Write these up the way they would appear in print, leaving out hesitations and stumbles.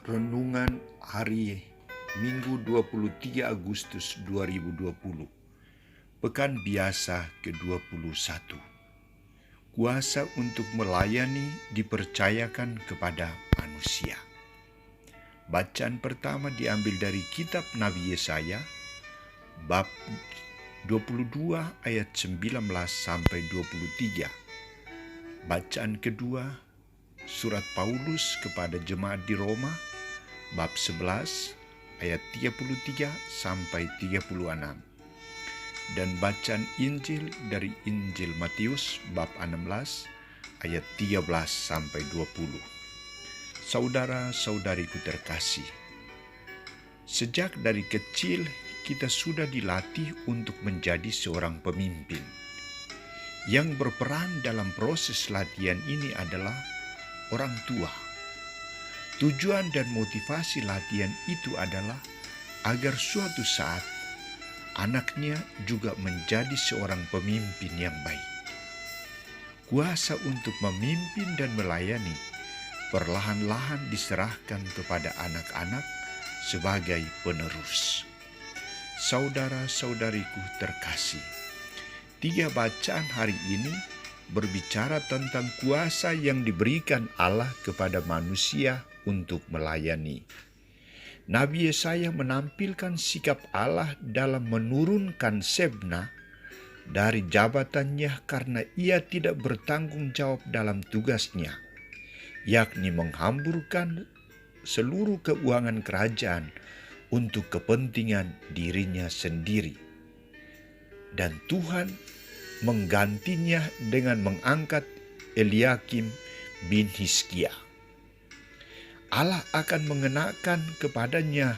Renungan hari Minggu 23 Agustus 2020, Pekan Biasa ke-21. Kuasa untuk melayani dipercayakan kepada manusia. Bacaan pertama diambil dari kitab Nabi Yesaya, bab 22 ayat 19 sampai 23. Bacaan kedua, surat Paulus kepada jemaat di Roma, bab 11 ayat 33 sampai 36. Dan bacaan Injil dari Injil Matius bab 16 ayat 13 sampai 20. Saudara-saudariku terkasih, sejak dari kecil kita sudah dilatih untuk menjadi seorang pemimpin. Yang berperan dalam proses latihan ini adalah orang tua. Tujuan dan motivasi latihan itu adalah agar suatu saat anaknya juga menjadi seorang pemimpin yang baik. Kuasa untuk memimpin dan melayani perlahan-lahan diserahkan kepada anak-anak sebagai penerus. Saudara-saudariku terkasih, 3 bacaan hari ini berbicara tentang kuasa yang diberikan Allah kepada manusia untuk melayani. Nabi Yesaya menampilkan sikap Allah dalam menurunkan Sebna dari jabatannya karena ia tidak bertanggung jawab dalam tugasnya, yakni menghamburkan seluruh keuangan kerajaan untuk kepentingan dirinya sendiri. Dan Tuhan menggantinya dengan mengangkat Eliakim bin Hizkia. Allah akan mengenakan kepadanya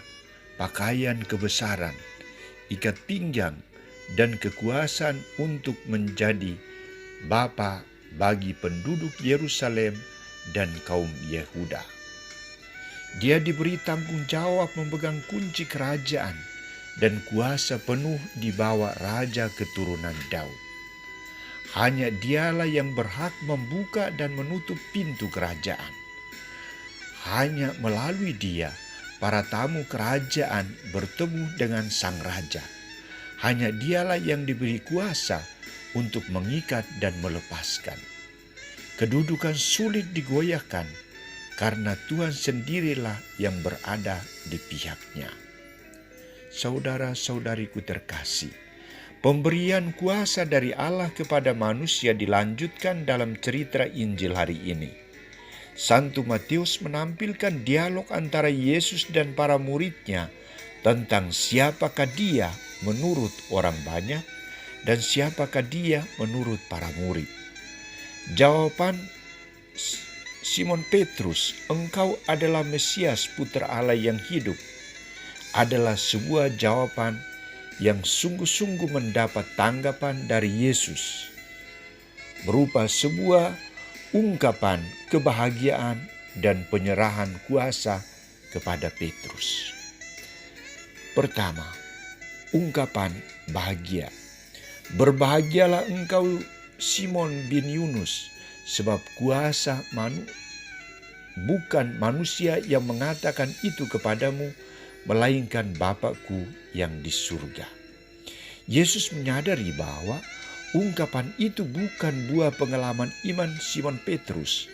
pakaian kebesaran, ikat pinggang, dan kekuasaan untuk menjadi bapa bagi penduduk Yerusalem dan kaum Yehuda. Dia diberi tanggung jawab memegang kunci kerajaan dan kuasa penuh di bawah raja keturunan Daud. Hanya dialah yang berhak membuka dan menutup pintu kerajaan. Hanya melalui dia, para tamu kerajaan bertemu dengan sang raja. Hanya dialah yang diberi kuasa untuk mengikat dan melepaskan. Kedudukan sulit digoyahkan karena Tuhan sendirilah yang berada di pihaknya. Saudara-saudariku terkasih, pemberian kuasa dari Allah kepada manusia dilanjutkan dalam cerita Injil hari ini. Santo Matius menampilkan dialog antara Yesus dan para muridnya tentang siapakah dia menurut orang banyak dan siapakah dia menurut para murid. Jawaban Simon Petrus, "Engkau adalah Mesias, Putra Allah yang hidup," adalah sebuah jawaban yang sungguh-sungguh mendapat tanggapan dari Yesus, berupa sebuah ungkapan kebahagiaan dan penyerahan kuasa kepada Petrus. Pertama, ungkapan bahagia. "Berbahagialah engkau, Simon bin Yunus, sebab kuasa bukan manusia yang mengatakan itu kepadamu, melainkan Bapakku yang di surga." Yesus menyadari bahwa ungkapan itu bukan buah pengalaman iman Simon Petrus,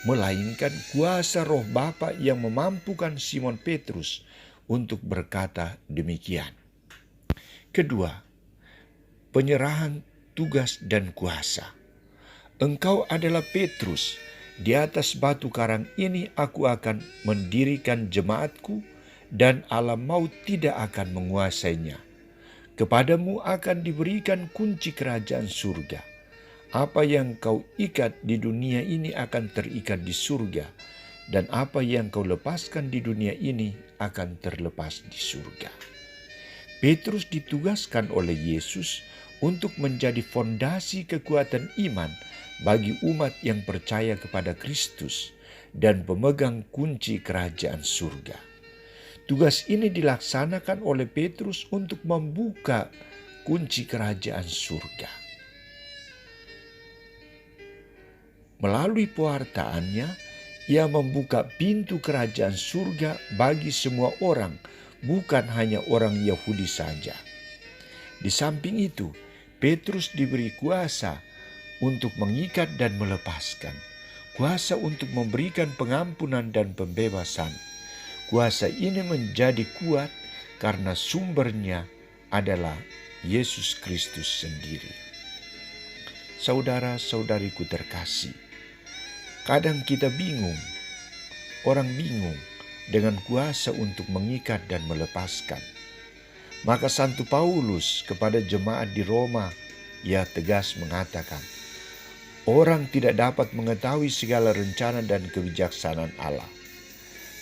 melainkan kuasa Roh Bapa yang memampukan Simon Petrus untuk berkata demikian. Kedua, penyerahan tugas dan kuasa. "Engkau adalah Petrus, di atas batu karang ini aku akan mendirikan jemaatku, dan alam maut tidak akan menguasainya. Kepadamu akan diberikan kunci kerajaan surga. Apa yang kau ikat di dunia ini akan terikat di surga, dan apa yang kau lepaskan di dunia ini akan terlepas di surga." Petrus ditugaskan oleh Yesus untuk menjadi fondasi kekuatan iman bagi umat yang percaya kepada Kristus dan pemegang kunci kerajaan surga. Tugas ini dilaksanakan oleh Petrus untuk membuka kunci kerajaan surga. Melalui pewartaannya, Ia membuka pintu kerajaan surga bagi semua orang, bukan hanya orang Yahudi saja. Di samping itu, Petrus diberi kuasa untuk mengikat dan melepaskan, kuasa untuk memberikan pengampunan dan pembebasan. Kuasa ini menjadi kuat karena sumbernya adalah Yesus Kristus sendiri. Saudara-saudariku terkasih, kadang kita bingung, orang bingung dengan kuasa untuk mengikat dan melepaskan. Maka Santo Paulus kepada jemaat di Roma, ia tegas mengatakan, orang tidak dapat mengetahui segala rencana dan kebijaksanaan Allah.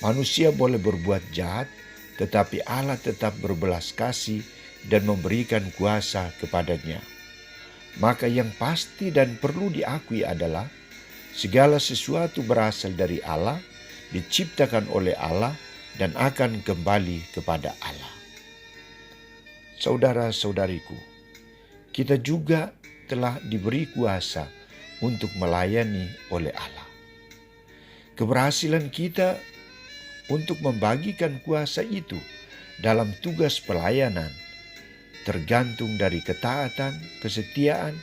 Manusia boleh berbuat jahat, tetapi Allah tetap berbelas kasih dan memberikan kuasa kepadanya. Maka yang pasti dan perlu diakui adalah segala sesuatu berasal dari Allah, diciptakan oleh Allah, dan akan kembali kepada Allah. Saudara-saudariku, kita juga telah diberi kuasa untuk melayani oleh Allah. Keberhasilan kita untuk membagikan kuasa itu dalam tugas pelayanan tergantung dari ketaatan, kesetiaan,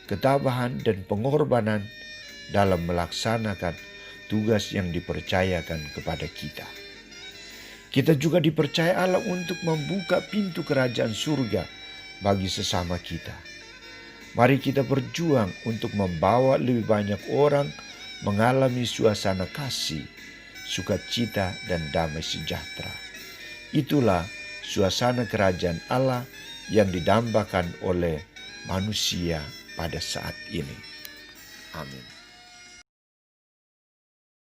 ketabahan, dan pengorbanan dalam melaksanakan tugas yang dipercayakan kepada kita. Kita juga dipercaya Allah untuk membuka pintu kerajaan surga bagi sesama kita. Mari kita berjuang untuk membawa lebih banyak orang mengalami suasana kasih, sukacita, dan damai sejahtera. Itulah suasana kerajaan Allah yang didambakan oleh manusia pada saat ini. Amin.